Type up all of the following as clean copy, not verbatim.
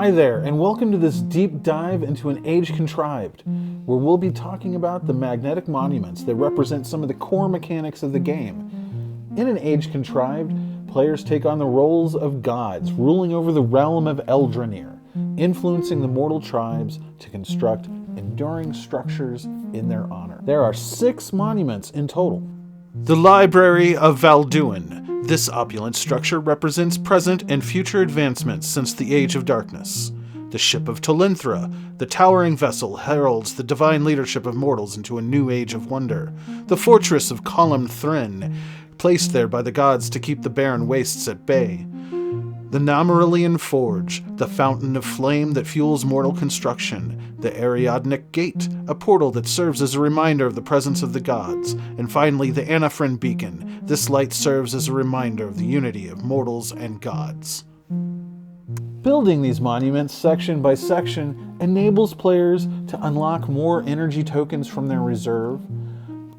Hi there, and welcome to this deep dive into An Age Contrived, where we'll be talking about the magnetic monuments that represent some of the core mechanics of the game. In An Age Contrived, players take on the roles of gods, ruling over the realm of Eldranir, influencing the mortal tribes to construct enduring structures in their honor. There are 6 monuments in total. The Library of Valduin. This opulent structure represents present and future advancements since the Age of Darkness. The Ship of Talinthra. The towering vessel heralds the divine leadership of mortals into a new age of wonder. The Fortress of Column Thrin, placed there by the gods to keep the barren wastes at bay. The Namarilian Forge, the fountain of flame that fuels mortal construction. The Ariadnic Gate, a portal that serves as a reminder of the presence of the gods. And finally, the Anaphren Beacon. This light serves as a reminder of the unity of mortals and gods. Building these monuments section by section enables players to unlock more energy tokens from their reserve,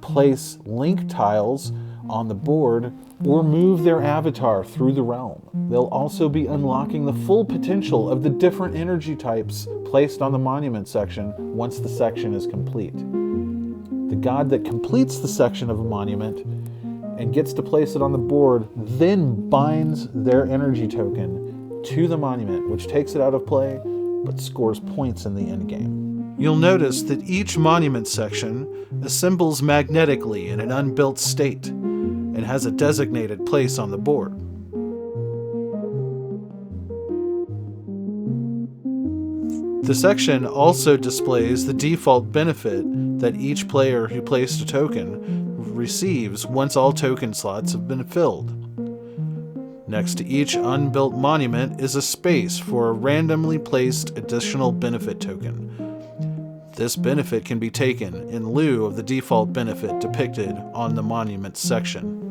place link tiles on the board, or move their avatar through the realm. They'll also be unlocking the full potential of the different energy types placed on the monument section once the section is complete. The god that completes the section of a monument and gets to place it on the board then binds their energy token to the monument, which takes it out of play but scores points in the endgame. You'll notice that each monument section assembles magnetically in an unbuilt state and has a designated place on the board. The section also displays the default benefit that each player who placed a token receives once all token slots have been filled. Next to each unbuilt monument is a space for a randomly placed additional benefit token. This benefit can be taken in lieu of the default benefit depicted on the monument section.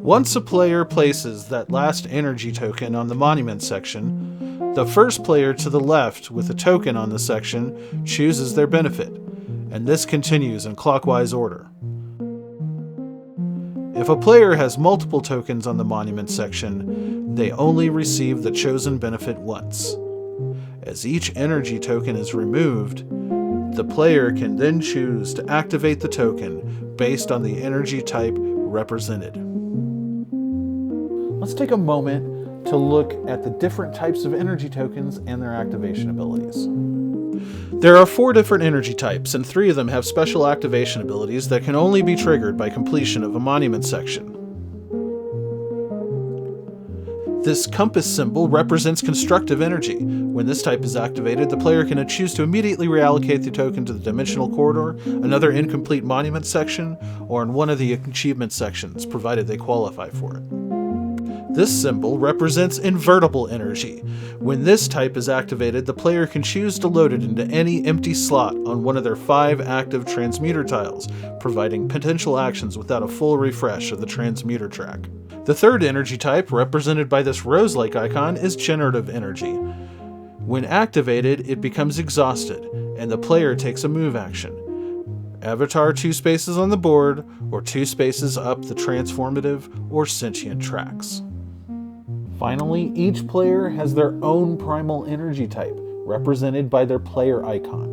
Once a player places that last energy token on the monument section, the first player to the left with a token on the section chooses their benefit, and this continues in clockwise order. If a player has multiple tokens on the monument section, they only receive the chosen benefit once. As each energy token is removed, the player can then choose to activate the token based on the energy type represented. Let's take a moment to look at the different types of energy tokens and their activation abilities. There are 4 different energy types, and 3 of them have special activation abilities that can only be triggered by completion of a monument section. This compass symbol represents constructive energy. When this type is activated, the player can choose to immediately reallocate the token to the dimensional corridor, another incomplete monument section, or in one of the achievement sections, provided they qualify for it. This symbol represents invertible energy. When this type is activated, the player can choose to load it into any empty slot on one of their 5 active transmuter tiles, providing potential actions without a full refresh of the transmuter track. The third energy type, represented by this rose-like icon, is generative energy. When activated, it becomes exhausted, and the player takes a move action. Avatar 2 spaces on the board, or 2 spaces up the transformative or sentient tracks. Finally, each player has their own primal energy type, represented by their player icon.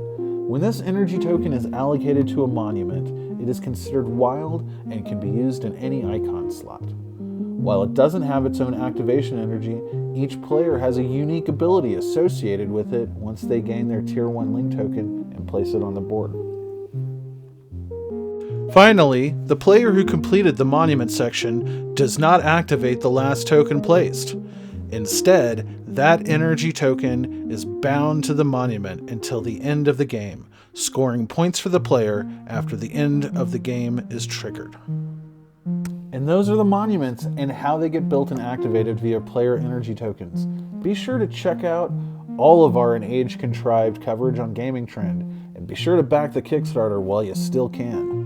When this energy token is allocated to a monument, it is considered wild and can be used in any icon slot. While it doesn't have its own activation energy, each player has a unique ability associated with it once they gain their Tier 1 link token and place it on the board. Finally, the player who completed the monument section does not activate the last token placed. Instead, that energy token is bound to the monument until the end of the game, scoring points for the player after the end of the game is triggered. And those are the monuments and how they get built and activated via player energy tokens. Be sure to check out all of our An Age Contrived coverage on Gaming Trend, and be sure to back the Kickstarter while you still can.